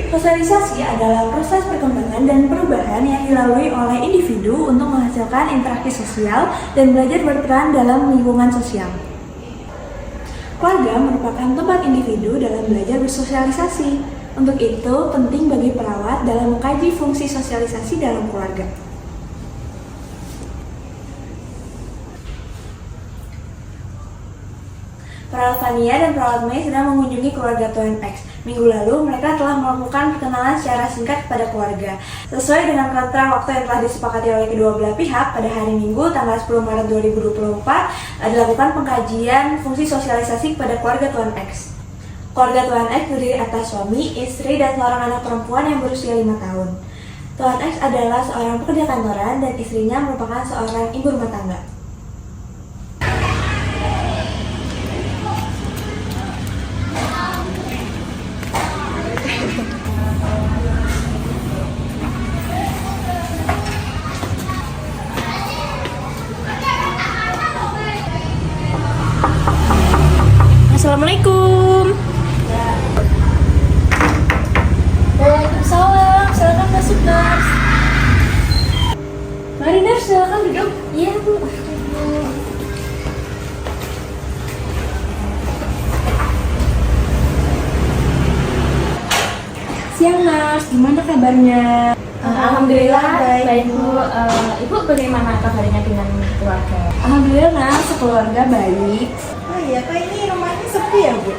Sosialisasi adalah proses perkembangan dan perubahan yang dilalui oleh individu untuk menghasilkan interaksi sosial dan belajar berperan dalam lingkungan sosial. Keluarga merupakan tempat individu dalam belajar bersosialisasi. Untuk itu, penting bagi perawat dalam mengkaji fungsi sosialisasi dalam keluarga. Perawat Fania dan perawat Mei sedang mengunjungi keluarga Tuan X. Minggu lalu, mereka telah melakukan perkenalan secara singkat kepada keluarga. Sesuai dengan kontrak waktu yang telah disepakati oleh kedua belah pihak, pada hari Minggu, tanggal 10 Maret 2024, dilakukan pengkajian fungsi sosialisasi kepada keluarga Tuan X. Keluarga Tuan X terdiri atas suami, istri, dan seorang anak perempuan yang berusia 5 tahun. Tuan X adalah seorang pekerja kantoran dan istrinya merupakan seorang ibu rumah tangga. Assalamualaikum. Waalaikumsalam. Silakan masuk, Nurs. Mari, Nurs, silakan duduk. Iya, Bu. Siang, Nurs. Gimana kabarnya? Alhamdulillah baik Bu. Ibu bagaimana kabarnya dengan keluarga? Alhamdulillah, Nurs, sekeluarga baik. Oh iya, Pak, ini rumahnya sepi ya, Bu?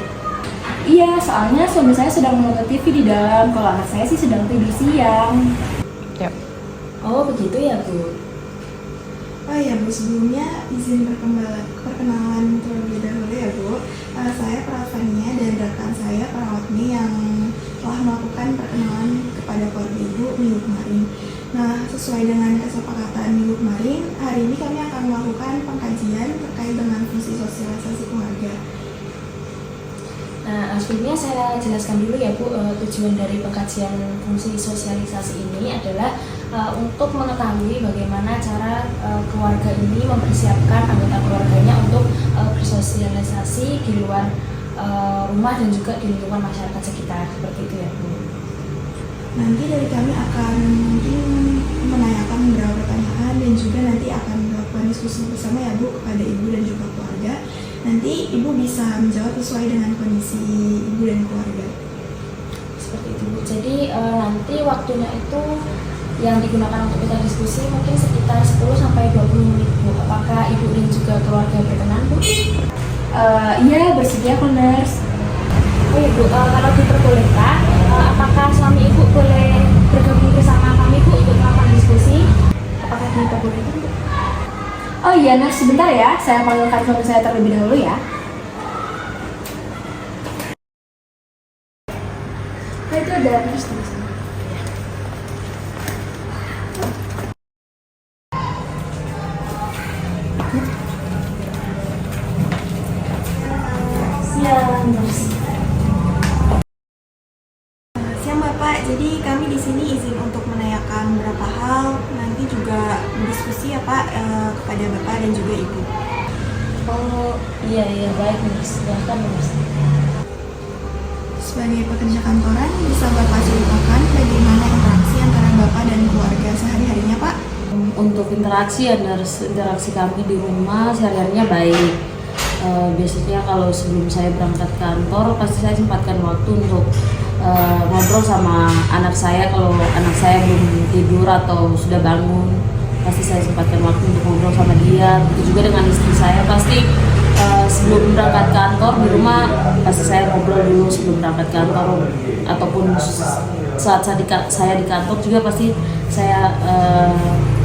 Iya, soalnya suami saya sedang menonton TV di dalam. Kalau anak saya sih sedang tidur siang. Oh begitu ya Bu. Oh iya, Bu, sebelumnya izin perkenalan terlebih dahulu ya, Bu. Saya perawat Fania dan rekan saya perawat Mei yang telah melakukan perkenalan kepada keluarga Ibu minggu kemarin. Nah, sesuai dengan kesepakatan minggu kemarin, hari ini kami akan melakukan pengkajian terkait dengan fungsi sosialisasi keluarga. Nah sebelumnya saya jelaskan dulu ya Bu, tujuan dari pengkajian fungsi sosialisasi ini adalah untuk mengetahui bagaimana cara keluarga ini mempersiapkan anggota keluarganya untuk bersosialisasi di luar rumah dan juga di lingkungan masyarakat sekitar, seperti itu ya Bu. Nanti dari kami akan mungkin menanyakan beberapa pertanyaan dan juga nanti akan melakukan diskusi bersama ya Bu kepada Ibu dan juga keluarga. Nanti Ibu bisa menjawab sesuai dengan kondisi Ibu dan keluarga. Seperti itu Bu. Jadi nanti waktunya itu yang digunakan untuk kita diskusi mungkin sekitar 10-20 menit Bu. Apakah Ibu dan juga keluarga berkenan Bu? Iya, bersedia kok, Nurs. Oh iya Bu, kalau diperbolehkan, apakah suami Ibu boleh bergabung bersama kami Bu untuk melakukan diskusi? Apakah diperbolehkan Bu? Oh iya, Nurs, sebentar ya. Saya panggilkan suami saya terlebih dahulu ya. Oh, itu ada Nurs di sini. Siang Nurs. Siang Bapak, jadi kami di sini izin untuk menanyakan beberapa hal, nanti juga berdiskusi ya Pak kepada Bapak dan juga Ibu. Oh iya baik Nurs, silahkan Nurs. Sebagai pekerja kantoran, bisa Bapak ceritakan bagaimana interaksi antara Bapak dan keluarga sehari-harinya Pak? Untuk interaksi ya Nurs, interaksi kami di rumah sehari-harinya baik. Biasanya kalau sebelum saya berangkat kantor pasti saya sempatkan waktu untuk ngobrol sama anak saya. Kalau anak saya belum tidur atau sudah bangun, pasti saya sempatkan waktu untuk ngobrol sama dia. Begitu juga dengan istri saya, pasti sebelum berangkat kantor di rumah pasti saya ngobrol dulu sebelum berangkat kantor, ataupun saat saya di kantor juga pasti saya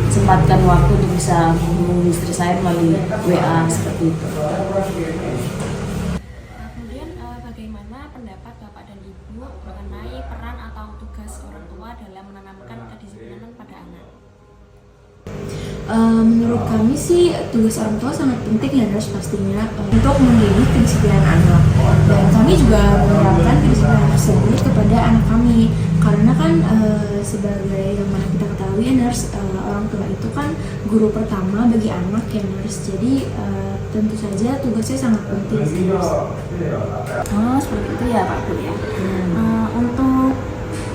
sempatkan waktu untuk bisa menghubungi istri saya melalui WA seperti itu. Kemudian bagaimana pendapat Bapak dan Ibu mengenai peran atau tugas orang tua dalam menanamkan kedisiplinan pada anak? Menurut kami sih tugas orang tua sangat penting ya nurse pastinya untuk mendidik kedisiplinan anak, dan kami juga menerapkan kedisiplinan tersebut kepada anak kami karena kan sebagai yang mana kita ketahui ya nurse, orang tua itu kan guru pertama bagi anak ya nurse, jadi tentu saja tugasnya sangat penting sih nurse. Oh, seperti itu ya Pak Bu ya. Untuk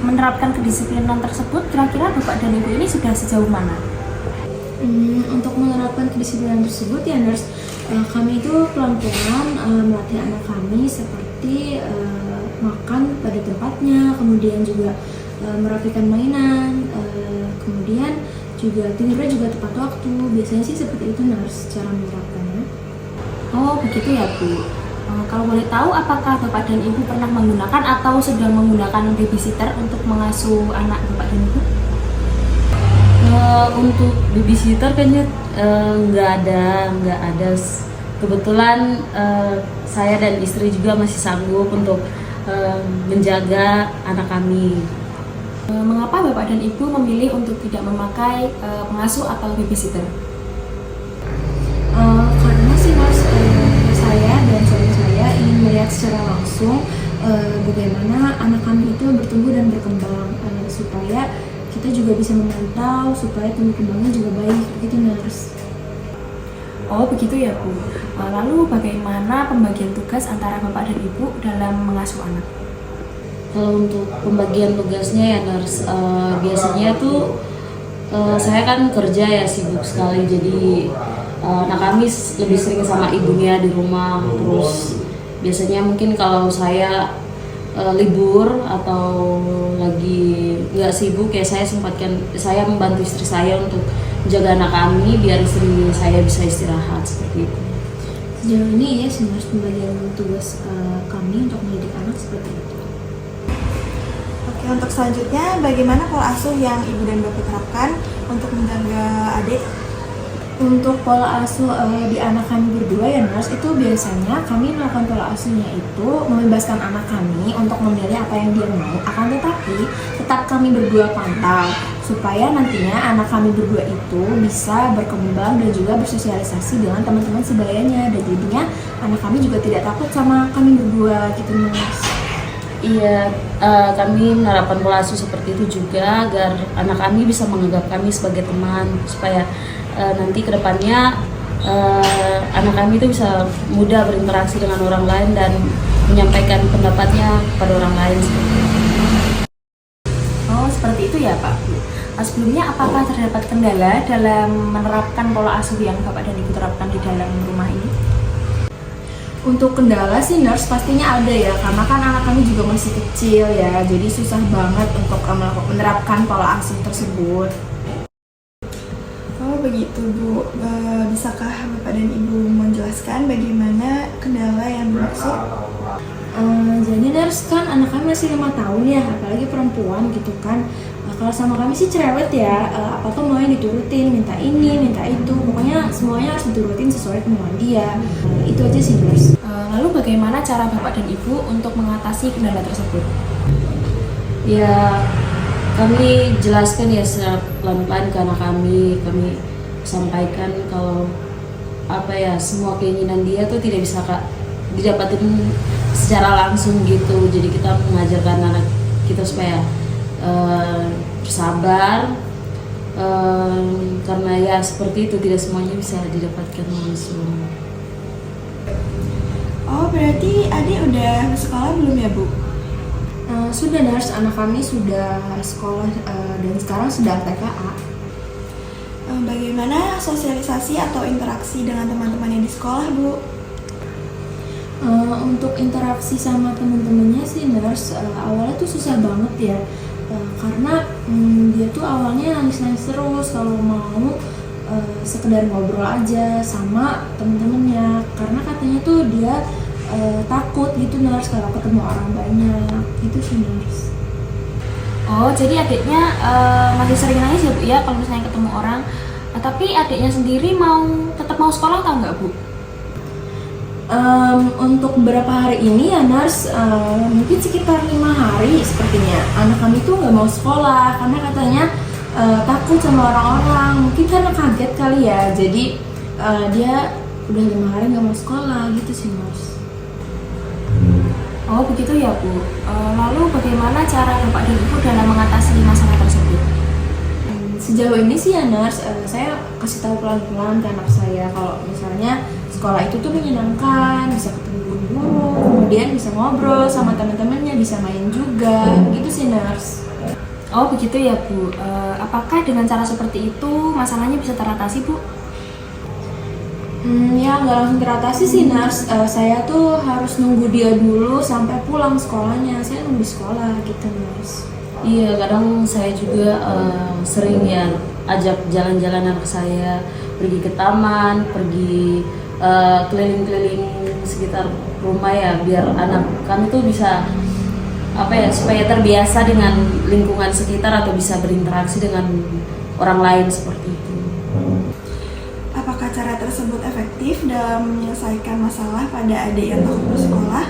menerapkan kedisiplinan tersebut, kira-kira Bapak dan Ibu ini sudah sejauh mana? Untuk menerapkan kedisiplinan tersebut ya nurse, kami itu pelan-pelan melatih anak kami seperti makan pada tempatnya, kemudian juga merapikan mainan, kemudian juga tidurnya juga tepat waktu. Biasanya sih seperti itu nurse cara menerapkannya. Oh, begitu ya Bu. Kalau boleh tahu, apakah Bapak dan Ibu pernah menggunakan atau sedang menggunakan babysitter untuk mengasuh anak Bapak dan Ibu? Untuk babysitter kayaknya nggak ada. Kebetulan saya dan istri juga masih sanggup untuk menjaga anak kami. Mengapa Bapak dan Ibu memilih untuk tidak memakai pengasuh atau babysitter? Karena sih mas, saya dan suami saya ingin melihat secara langsung bagaimana anak kami itu bertumbuh dan berkembang, supaya kita juga bisa memantau supaya tumbuh kembangnya juga baik gitu nurse. Oh, begitu ya Bu. Lalu bagaimana pembagian tugas antara Bapak dan Ibu dalam mengasuh anak? Kalau untuk pembagian tugasnya ya nurse, biasanya tuh saya kan kerja ya sibuk sekali, jadi anak kami lebih sering sama ibunya di rumah. Terus biasanya mungkin kalau saya libur atau lagi nggak sibuk ya saya membantu istri saya untuk menjaga anak kami biar istri saya bisa istirahat seperti itu. Sejauh ini ya nurse, pembagian tugas kami untuk mendidik anak seperti itu. Oke, untuk selanjutnya bagaimana pola asuh yang Ibu dan Bapak terapkan untuk menjaga adik? Untuk pola asuh di anak kami berdua ya nurse, itu biasanya kami melakukan pola asuhnya itu membebaskan anak kami untuk memilih apa yang dia mau, akan tetapi tetap kami berdua pantau supaya nantinya anak kami berdua itu bisa berkembang dan juga bersosialisasi dengan teman-teman sebayanya, dan jadinya anak kami juga tidak takut sama kami berdua gitu nurse. Iya, kami menerapkan pola asuh seperti itu juga agar anak kami bisa menganggap kami sebagai teman, supaya nanti kedepannya anak kami itu bisa mudah berinteraksi dengan orang lain dan menyampaikan pendapatnya kepada orang lain. Oh, seperti itu ya Pak Bu. Sebelumnya apakah terdapat kendala dalam menerapkan pola asuh yang Bapak dan Ibu terapkan di dalam rumah ini? Untuk kendala sih nurse pastinya ada ya, karena kan anak kami juga masih kecil ya, jadi susah banget untuk menerapkan pola asuh tersebut. Oh begitu Bu, bisakah Bapak dan Ibu menjelaskan bagaimana kendala yang dimaksud? Jadi nurse kan anak kami masih 5 tahun ya, apalagi perempuan gitu kan. Kalau sama kami sih cerewet ya, apa tuh maunya diturutin, minta ini, minta itu, pokoknya semuanya harus diturutin sesuai kemauan dia. Itu aja sih nurse. Lalu bagaimana cara Bapak dan Ibu untuk mengatasi kendala tersebut? Ya, kami jelaskan ya secara pelan-pelan ke anak kami sampaikan kalau semua keinginan dia tuh tidak bisa didapatin secara langsung gitu. Jadi kita mengajarkan anak kita supaya bersabar, karena ya seperti itu tidak semuanya bisa didapatkan langsung. Oh berarti adik udah sekolah belum ya Bu? Sudah nurse, anak kami sudah sekolah dan sekarang sedang TKA. Bagaimana sosialisasi atau interaksi dengan teman-temannya di sekolah Bu? Untuk interaksi sama teman-temannya sih nurse, awalnya tuh susah banget ya, karena dia tuh awalnya nangis-nangis terus kalau mau sekedar ngobrol aja sama temen-temennya, karena katanya tuh dia takut gitu nurse kalau ketemu orang banyak, itu sih nurse. Oh, jadi adiknya masih sering nangis ya Bu ya kalau misalnya ketemu orang. Tapi adiknya sendiri tetap mau sekolah atau enggak Bu? Untuk beberapa hari ini ya nurse, mungkin sekitar 5 hari sepertinya anak kami tuh nggak mau sekolah karena katanya takut sama orang-orang, mungkin karena kaget kali ya, jadi dia udah 5 hari nggak mau sekolah gitu sih nurse. Oh begitu ya Bu. Lalu bagaimana cara Bapak dan Ibu dalam mengatasi masalah tersebut? Sejauh ini sih ya nurse, saya kasih tahu pelan-pelan ke anak saya kalau misalnya sekolah itu tuh menyenangkan, bisa ketemu guru, kemudian bisa ngobrol sama teman-temannya, bisa main juga, gitu sih nurse. Oh begitu ya Bu. Apakah dengan cara seperti itu masalahnya bisa teratasi Bu? Ya nggak langsung teratasi sih nurse. Saya tuh harus nunggu dia dulu sampai pulang sekolahnya. Saya nunggu di sekolah gitu nurse. Iya, kadang saya juga sering ya ajak jalan-jalan anak saya, pergi ke taman, pergi keliling-keliling sekitar rumah ya, biar anak kami tuh bisa supaya terbiasa dengan lingkungan sekitar atau bisa berinteraksi dengan orang lain seperti itu. Apakah cara tersebut efektif dalam menyelesaikan masalah pada adik yang takut bersekolah?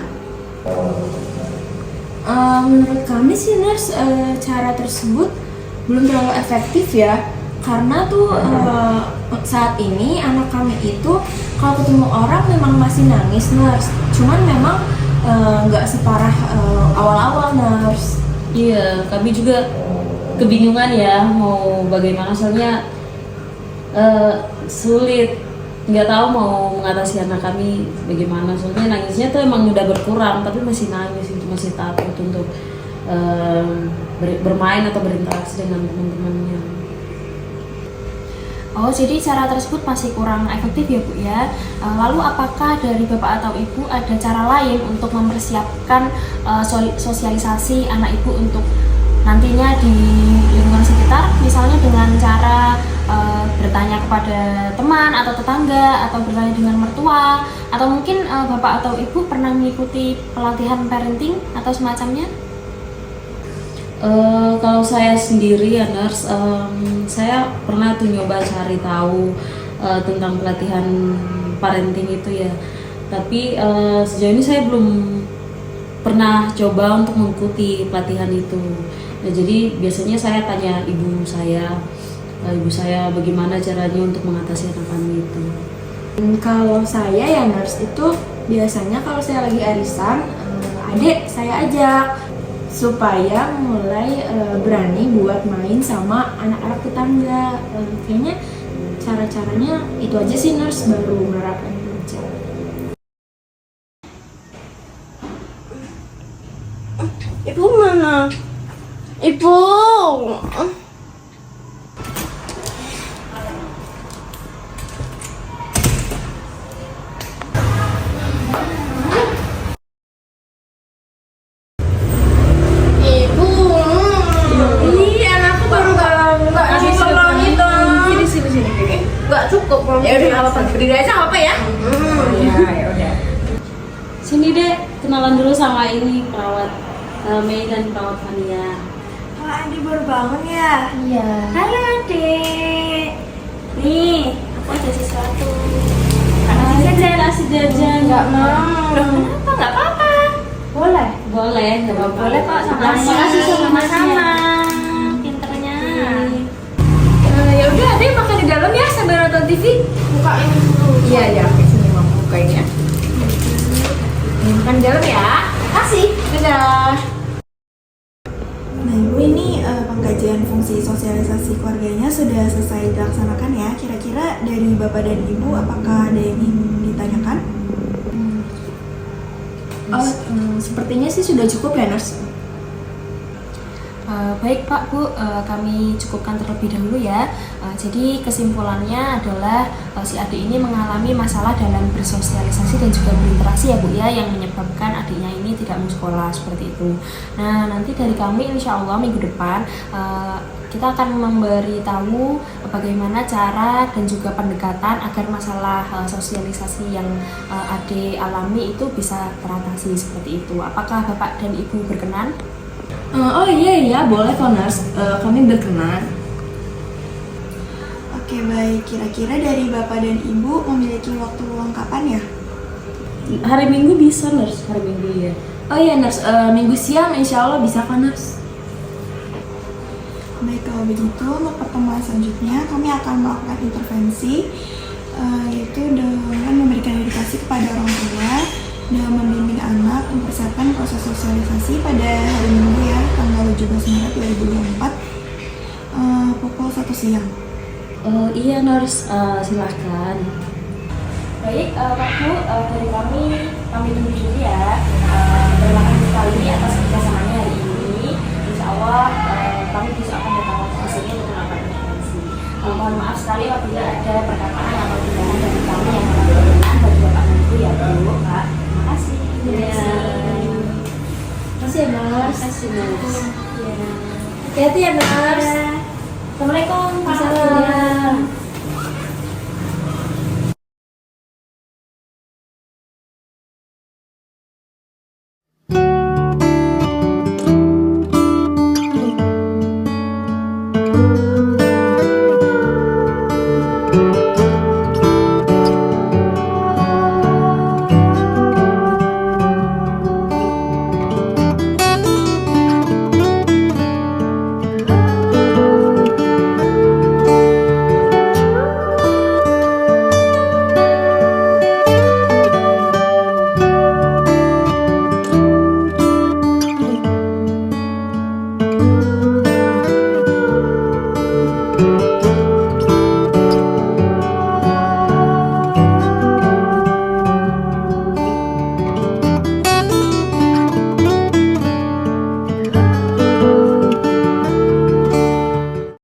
Menurut kami sih nurse, cara tersebut belum terlalu efektif ya, karena tuh saat ini anak kami itu kalau ketemu orang memang masih nangis nurse, cuman memang nggak separah awal-awal nurse. Iya, kami juga kebingungan ya mau bagaimana, soalnya sulit, nggak tahu mau mengatasi anak kami bagaimana, soalnya nangisnya tuh emang udah berkurang tapi masih nangis, itu masih takut untuk bermain atau berinteraksi dengan teman-temannya. Oh, jadi cara tersebut masih kurang efektif ya Bu ya. Lalu apakah dari Bapak atau Ibu ada cara lain untuk mempersiapkan sosialisasi anak Ibu untuk nantinya di lingkungan sekitar, misalnya dengan cara bertanya kepada teman atau tetangga, atau bertanya dengan mertua, atau mungkin Bapak atau Ibu pernah mengikuti pelatihan parenting atau semacamnya? Kalau saya sendiri ya nurse, saya pernah tuh nyoba cari tahu tentang pelatihan parenting itu ya, tapi sejauh ini saya belum pernah coba untuk mengikuti pelatihan itu. Nah, jadi biasanya saya tanya ibu saya bagaimana caranya untuk mengatasi anak kami itu. Kalau saya ya nurse itu biasanya kalau saya lagi arisan, adik saya ajak supaya mulai berani buat main sama anak-anak tetangga. Kayaknya cara-caranya itu aja sih nurse, baru menerapkan kerja. Ibu mana? Ibu! Ya udah nggak apa-apa, berdiri aja nggak apa ya? Ya udah. Sini deh, kenalan dulu sama ini perawat Mei dan perawat Fania. Kak Andi baru bangun ya? Iya. Halo adik. Nih, aku ada sesuatu. Kasih jajan. Nggak mau. Loh, kenapa? Nggak apa-apa. Boleh, nggak apa-apa. Boleh kok, Makasih sama-sama. Pinternya. Ya udah, adek makan di dalam ya sambil nonton TV. Bukain dulu. Iya ya, oke, sini mama bukain ya. Makan di dalam ya. Kasih. Dadah. Nah, Ibu, ini pengkajian fungsi sosialisasi keluarganya sudah selesai dilaksanakan ya. Kira-kira dari Bapak dan Ibu apakah ada yang ingin ditanyakan? Sepertinya sih sudah cukup ya nurse. Baik Pak, Bu, kami cukupkan terlebih dahulu ya. Jadi kesimpulannya adalah si adik ini mengalami masalah dalam bersosialisasi dan juga berinteraksi ya Bu ya, yang menyebabkan adiknya ini tidak mau sekolah seperti itu. Nah, nanti dari kami insya Allah minggu depan kita akan memberitahu bagaimana cara dan juga pendekatan agar masalah sosialisasi yang adik alami itu bisa teratasi seperti itu. Apakah Bapak dan Ibu berkenan? Oh iya, boleh kok nurse. Kami berkenan. Oke, baik. Kira-kira dari Bapak dan Ibu memiliki waktu luang kapan ya? Hari Minggu bisa nurse, hari Minggu ya. Oh iya nurse, minggu siang insya Allah bisa kok nurse. Baik, kalau begitu untuk pertemuan selanjutnya kami akan melakukan intervensi, yaitu dengan memberikan edukasi kepada orang tua dan membimbing anak mempersiapkan proses sosialisasi pada hari Minggu ya, tanggal 17 Maret 2024 pukul 1 siang. Iya Nurs, silahkan. Baik, Pak Bu, dari kami tunggu dulu ya. Terima kasih sekali atas kerjasamanya hari ini. Insya Allah kami besok akan datang ke sini untuk melakukan intervensi. Mohon maaf sekali apabila ada perkataan atau tindakan dari kami yang berkenan bagi Bapak dan Ibu ya Bu, Pak. Terima kasih. Makasih ya Nurs. Makasih Nurs. Hati-hati ya Nars. Assalamualaikum Pak. Salam.